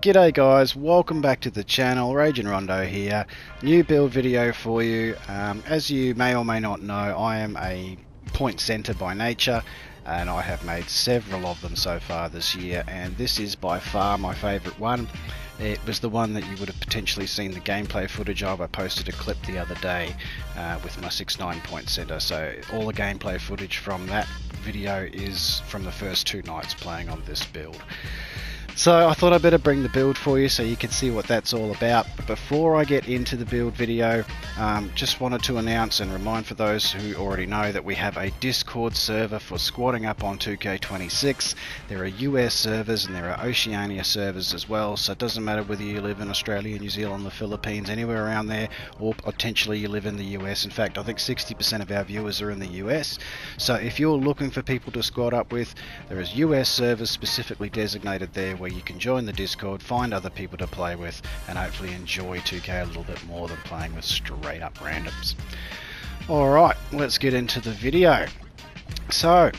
G'day guys, welcome back to the channel. Raging Rondo here. New build video for you. As you may or may not know, I am a point center by nature and I have made several of them so far this year, and this is by far my favorite one. It was the one that you would have potentially seen the gameplay footage of. I posted a clip the other day with my 6'9" point center, so all the gameplay footage from that video is from the first 2 nights playing on this build. So I thought I'd better bring the build for you so you can see what that's all about. But before I get into the build video, just wanted to announce and remind for those who already know that we have a Discord server for squatting up on 2k26. There are US servers and there are Oceania servers as well, so it doesn't matter whether you live in Australia, New Zealand, the Philippines, anywhere around there, or potentially you live in the US. In fact, I think 60% of our viewers are in the US. So if you're looking for people to squat up with, there is US servers specifically designated there where you can join the Discord, find other people to play with, and hopefully enjoy 2K a little bit more than playing with straight up randoms. Alright, let's get into the video. So,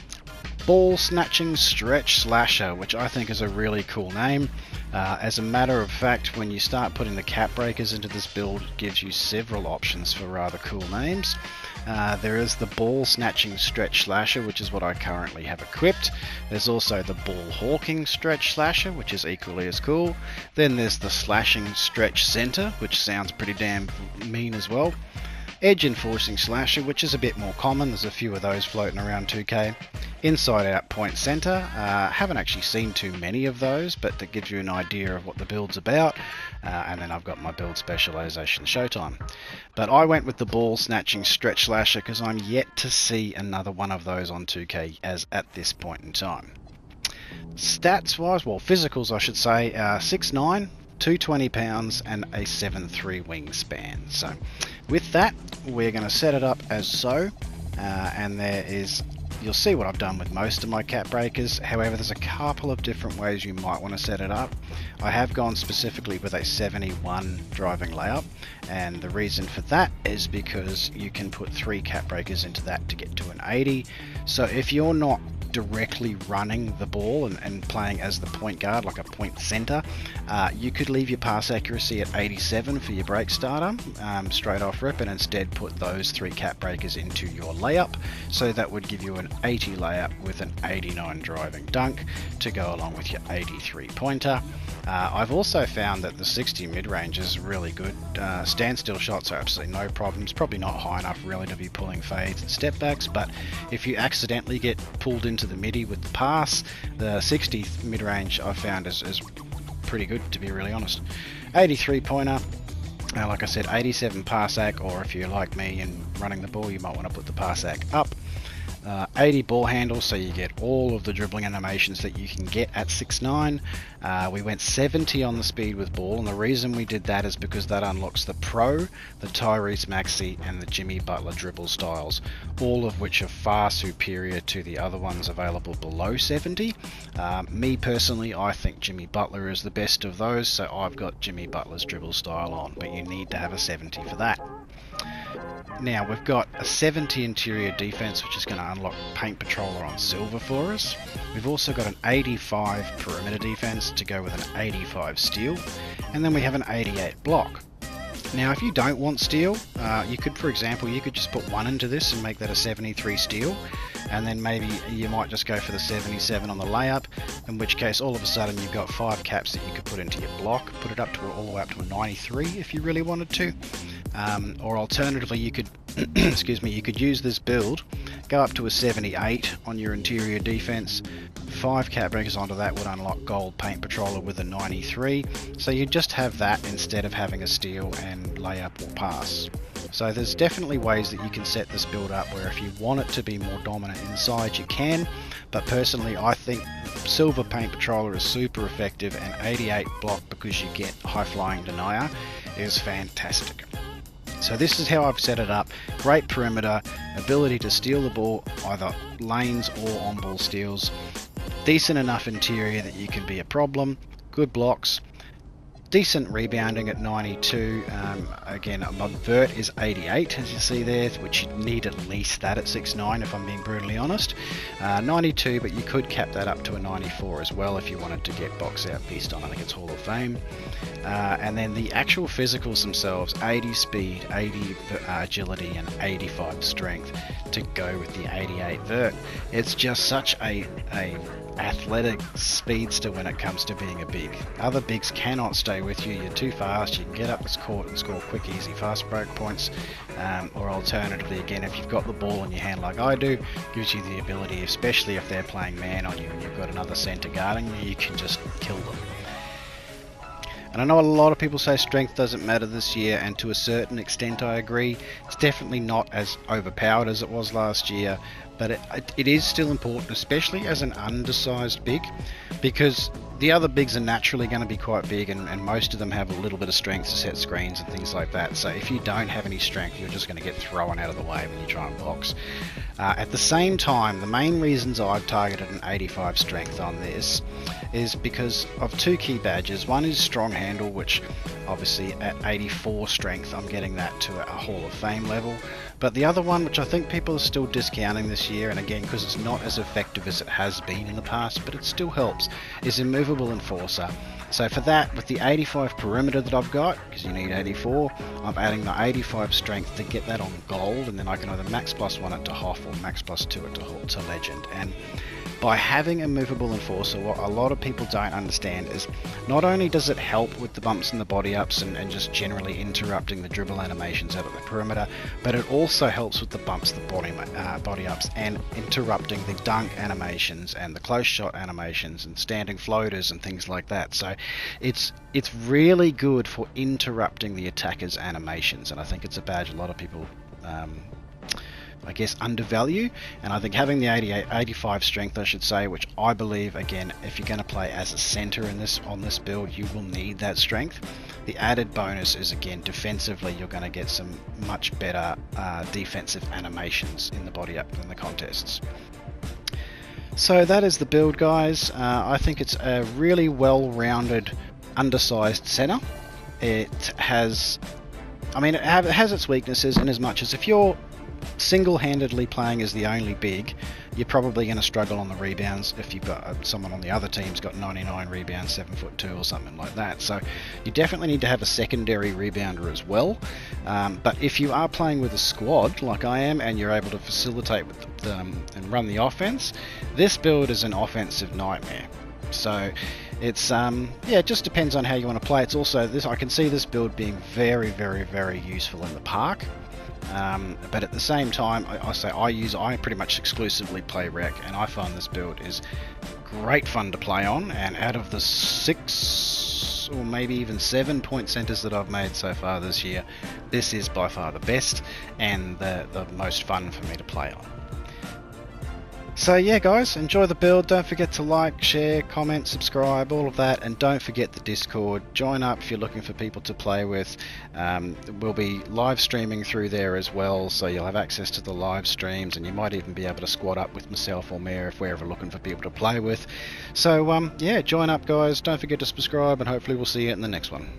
Ball Snatching Stretch Slasher, which I think is a really cool name. As a matter of fact, when you start putting the cap breakers into this build, it gives you several options for rather cool names. There is the Ball Snatching Stretch Slasher, which is what I currently have equipped. There's also the Ball Hawking Stretch Slasher, which is equally as cool. Then there's the Slashing Stretch Center, which sounds pretty damn mean as well. Edge Enforcing Slasher, which is a bit more common. There's a few of those floating around 2K. Inside Out Point Center. Haven't actually seen too many of those, but that gives you an idea of what the build's about. And then I've got my build specialization showtime. But I went with the Ball Snatching Stretch Slasher because I'm yet to see another one of those on 2K as at this point in time. Stats wise, well, physicals I should say, 6'9", 220 pounds and a 7'3" wingspan. So with that, we're going to set it up as so, and there is, you'll see what I've done with most of my cap breakers. However, there's a couple of different ways you might want to set it up. I have gone specifically with a 71 driving layup, and the reason for that is because you can put 3 cap breakers into that to get to an 80. So if you're not directly running the ball and playing as the point guard, like a point center, you could leave your pass accuracy at 87 for your break starter, straight off rip, and instead put those 3 cap breakers into your layup. So that would give you an 80 layup with an 89 driving dunk to go along with your 83 pointer. I've also found that the 60 mid-range is really good. Standstill shots are absolutely no problems. Probably not high enough really to be pulling fades and step backs, but if you accidentally get pulled into the midi with the pass, the 60 mid-range I've found is pretty good, to be really honest. 83 pointer. Like I said, 87 pass ac, or if you're like me and running the ball, you might want to put the pass ac up. 80 ball handle, so you get all of the dribbling animations that you can get at 6'9". We went 70 on the speed with ball, and the reason we did that is because that unlocks the Pro, the Tyrese Maxey, and the Jimmy Butler dribble styles, all of which are far superior to the other ones available below 70. Me personally, I think Jimmy Butler is the best of those, so I've got Jimmy Butler's dribble style on, but you need to have a 70 for that. Now we've got a 70 interior defense, which is going to unlock Paint Patroller on silver for us. We've also got an 85 perimeter defense to go with an 85 steal, and then we have an 88 block. Now if you don't want steal, you could, for example, you could just put 1 into this and make that a 73 steal, and then maybe you might just go for the 77 on the layup, in which case all of a sudden you've got 5 caps that you could put into your block, put it up to all the way up to a 93 if you really wanted to. Or alternatively, you could excuse me, you could use this build, go up to a 78 on your interior defense, 5 cap breakers onto that would unlock Gold Paint Patroller with a 93, so you just have that instead of having a steal and layup or pass. So there's definitely ways that you can set this build up where if you want it to be more dominant inside, you can, but personally I think Silver Paint Patroller is super effective, and 88 block, because you get high flying denier, is fantastic. So this is how I've set it up. Great perimeter, ability to steal the ball, either lanes or on ball steals, decent enough interior that you can be a problem, good blocks, decent rebounding at 92. Again, my vert is 88, as you see there, which you need at least that at 6'9", if I'm being brutally honest. 92, but you could cap that up to a 94 as well if you wanted to get box out beast on. I think it's Hall of Fame. And then the actual physicals themselves, 80 speed, 80 agility, and 85 strength to go with the 88 vert. It's just such a athletic speedster when it comes to being a big. Other bigs cannot stay with you. You're too fast. You can get up the court and score quick, easy, fast break points. Or alternatively, again, if you've got the ball in your hand like I do, gives you the ability, especially if they're playing man on you and you've got another center guarding you, you can just kill them. And I know a lot of people say strength doesn't matter this year, and to a certain extent I agree. It's definitely not as overpowered as it was last year, but it is still important, especially as an undersized big, because the other bigs are naturally going to be quite big, and most of them have a little bit of strength to set screens and things like that. So if you don't have any strength, you're just going to get thrown out of the way when you try and box. At the same time, the main reasons I've targeted an 85 strength on this is because of two key badges. One is strong handle, which obviously at 84 strength I'm getting that to a Hall of Fame level. But the other one, which I think people are still discounting this year, and again because it's not as effective as it has been in the past, but it still helps, is immovable enforcer. So for that, with the 85 perimeter that I've got, because you need 84, I'm adding the 85 strength to get that on gold, and then I can either max +1 it to Hoff or max +2 it to legend. And by having a movable enforcer, what a lot of people don't understand is not only does it help with the bumps and the body ups and just generally interrupting the dribble animations out of the perimeter, but it also helps with the bumps, the body ups, and interrupting the dunk animations and the close shot animations and standing floaters and things like that. So it's really good for interrupting the attacker's animations, and I think it's a badge a lot of people I guess undervalue. And I think having the 85 strength, I should say, which I believe, again, if you're going to play as a center on this build, you will need that strength. The added bonus is, again, defensively, you're going to get some much better defensive animations in the body up in the contests. So that is the build, guys. I think it's a really well-rounded, undersized center. It has, it has its weaknesses, in as much as if you're single-handedly playing as the only big, you're probably going to struggle on the rebounds if you've got someone on the other team's got 99 rebounds, 7'2" or something like that. So you definitely need to have a secondary rebounder as well. But if you are playing with a squad like I am, and you're able to facilitate with them and run the offense, this build is an offensive nightmare. So it's it just depends on how you want to play. It's also this, I can see this build being very, very, very useful in the park. But at the same time, I pretty much exclusively play rec, and I find this build is great fun to play on. And out of the 6 or maybe even 7 point centers that I've made so far this year, this is by far the best and the most fun for me to play on. So yeah, guys, enjoy the build. Don't forget to like, share, comment, subscribe, all of that, and don't forget the Discord. Join up if you're looking for people to play with. We'll be live streaming through there as well, so you'll have access to the live streams, and you might even be able to squad up with myself or Mayor if we're ever looking for people to play with. So yeah, join up, guys. Don't forget to subscribe, and hopefully we'll see you in the next one.